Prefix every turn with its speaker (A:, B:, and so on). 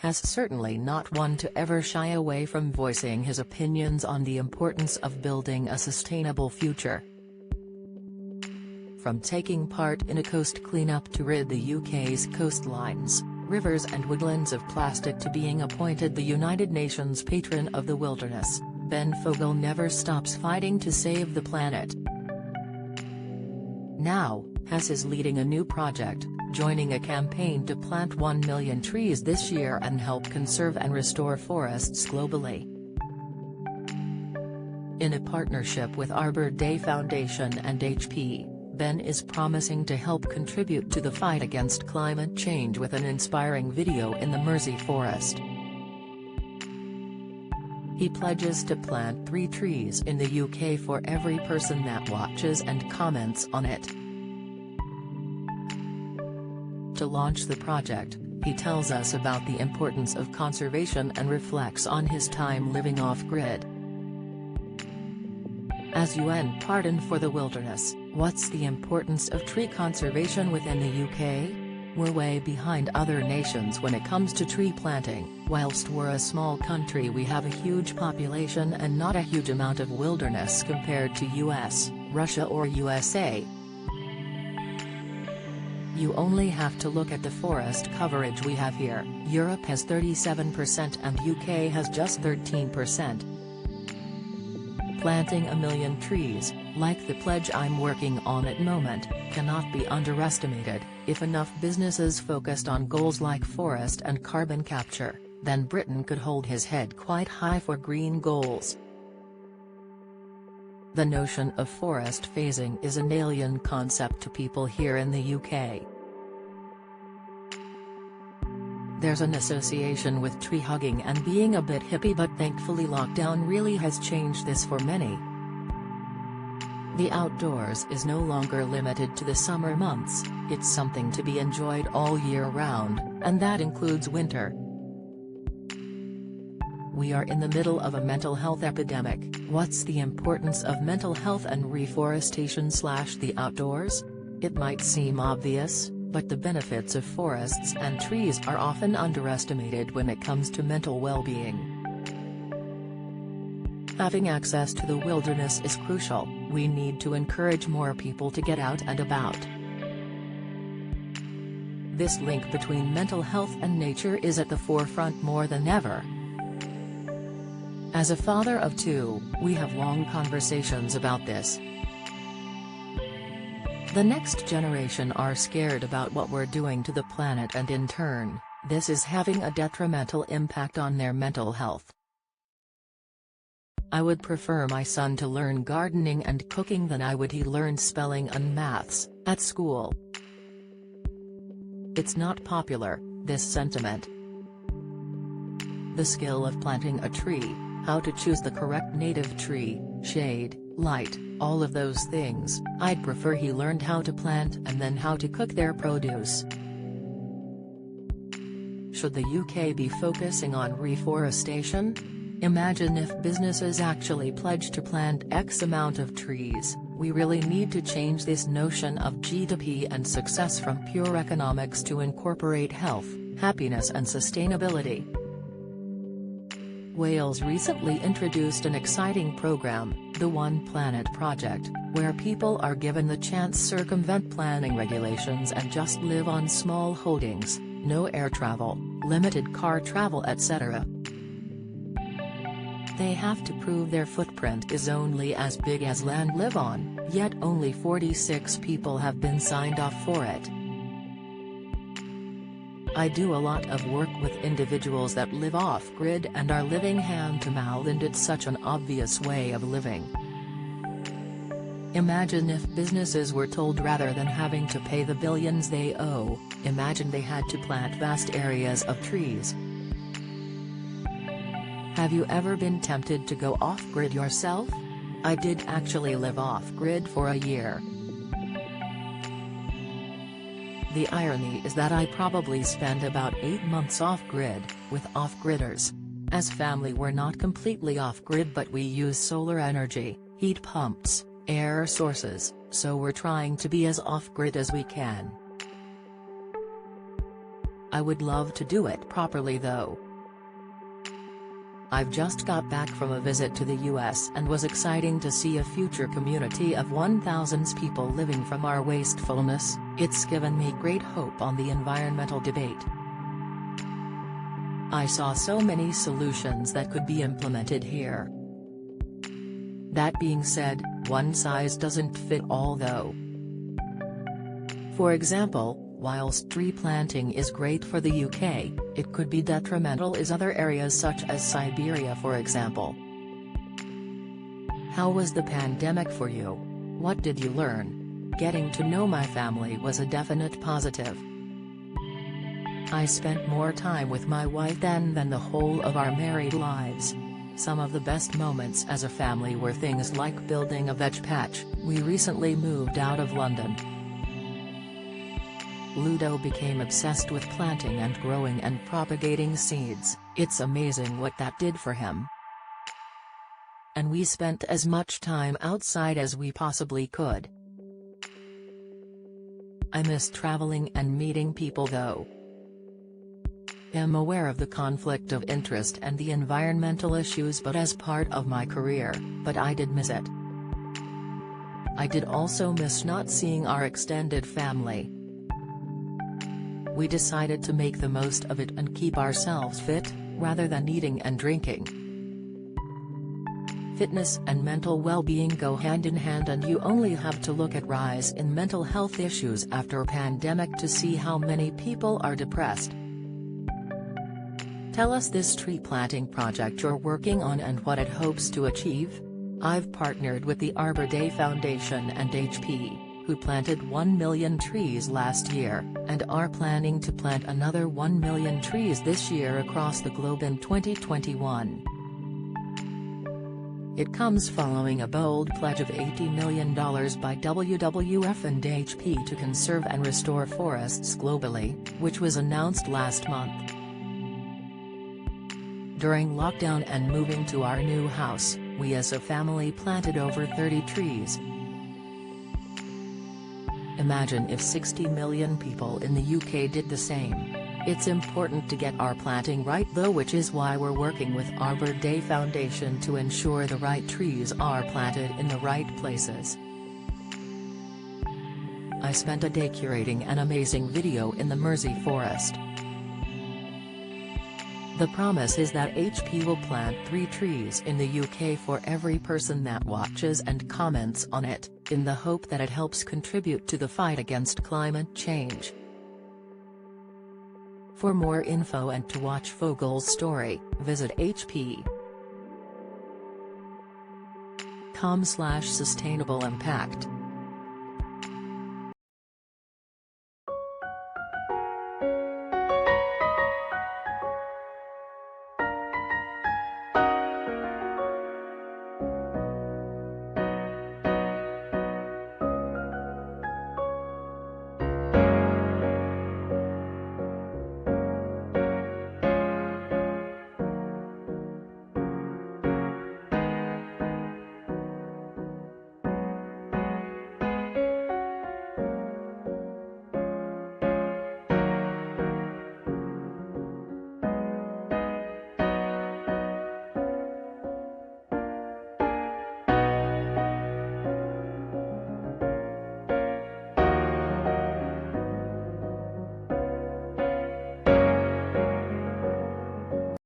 A: has certainly not one to ever shy away from voicing his opinions on the importance of building a sustainable future. From taking part in a coast cleanup to rid the UK's coastlines, rivers and woodlands of plastic to being appointed the United Nations Patron of the Wilderness, Ben Fogle never stops fighting to save the planet. Now, Hess is leading a new project, joining a campaign to plant 1 million trees this year and help conserve and restore forests globally. In a partnership with Arbor Day Foundation and HP, Ben is promising to help contribute to the fight against climate change with an inspiring video in the Mersey forest. He pledges to plant 3 trees in the UK for every person that watches and comments on it. To launch the project, he tells us about the importance of conservation and reflects on his time living off-grid. As UN Pardon for the Wilderness, what's the importance of tree conservation within the UK? We're way behind other nations when it comes to tree planting. Whilst we're a small country, we have a huge population and not a huge amount of wilderness compared to US, Russia or USA. You only have to look at the forest coverage we have here. Europe has 37% and UK has just 13%. Planting 1 million trees, like the pledge I'm working on at moment, cannot be underestimated. If enough businesses focused on goals like forest and carbon capture, then Britain could hold his head quite high for green goals. The notion of forest phasing is an alien concept to people here in the UK. There's an association with tree hugging and being a bit hippie, but thankfully lockdown really has changed this for many. The outdoors is no longer limited to the summer months, it's something to be enjoyed all year round, and that includes winter. We are in the middle of a mental health epidemic. What's the importance of mental health and reforestation/the outdoors? It might seem obvious, but the benefits of forests and trees are often underestimated when it comes to mental well-being. Having access to the wilderness is crucial. We need to encourage more people to get out and about. This link between mental health and nature is at the forefront more than ever. As a father of 2, we have long conversations about this. The next generation are scared about what we're doing to the planet, and in turn, this is having a detrimental impact on their mental health. I would prefer my son to learn gardening and cooking than I would he learn spelling and maths at school. It's not popular, this sentiment. The skill of planting a tree, how to choose the correct native tree, shade, light, all of those things, I'd prefer he learned how to plant and then how to cook their produce. Should the UK be focusing on reforestation? Imagine if businesses actually pledge to plant X amount of trees. We really need to change this notion of GDP and success from pure economics to incorporate health, happiness and sustainability. Wales recently introduced an exciting program, the One Planet Project, where people are given the chance to circumvent planning regulations and just live on small holdings, no air travel, limited car travel, etc. They have to prove their footprint is only as big as land live on, yet only 46 people have been signed off for it. I do a lot of work with individuals that live off-grid and are living hand-to-mouth, and it's such an obvious way of living. Imagine if businesses were told rather than having to pay the billions they owe, imagine they had to plant vast areas of trees. Have you ever been tempted to go off-grid yourself? I did actually live off-grid for a year. The irony is that I probably spent about 8 months off-grid, with off-gridders. As family we're not completely off-grid, but we use solar energy, heat pumps, air sources, so we're trying to be as off-grid as we can. I would love to do it properly though. I've just got back from a visit to the US and was exciting to see a future community of 1,000 people living from our wastefulness. It's given me great hope on the environmental debate. I saw so many solutions that could be implemented here. That being said, one size doesn't fit all though. For example, whilst tree planting is great for the UK, it could be detrimental in other areas such as Siberia for example. How was the pandemic for you? What did you learn? Getting to know my family was a definite positive. I spent more time with my wife than the whole of our married lives. Some of the best moments as a family were things like building a veg patch. We recently moved out of London. Ludo became obsessed with planting and growing and propagating seeds. It's amazing what that did for him. And we spent as much time outside as we possibly could. I miss traveling and meeting people though. I'm aware of the conflict of interest and the environmental issues but as part of my career, but I did miss it. I did also miss not seeing our extended family. We decided to make the most of it and keep ourselves fit, rather than eating and drinking. Fitness and mental well-being go hand in hand and you only have to look at rise in mental health issues after a pandemic to see how many people are depressed. Tell us this tree planting project you're working on and what it hopes to achieve. I've partnered with the Arbor Day Foundation and HP, who planted 1 million trees last year, and are planning to plant another 1 million trees this year across the globe in 2021. It comes following a bold pledge of $80 million by WWF and HP to conserve and restore forests globally, which was announced last month. During lockdown and moving to our new house, we as a family planted over 30 trees. Imagine if 60 million people in the UK did the same. It's important to get our planting right though, which is why we're working with Arbor Day Foundation to ensure the right trees are planted in the right places. I spent a day curating an amazing video in the Mersey forest. The promise is that HP will plant 3 trees in the UK for every person that watches and comments on it, in the hope that it helps contribute to the fight against climate change. For more info and to watch Fogle's story, visit hp.com/sustainable impact.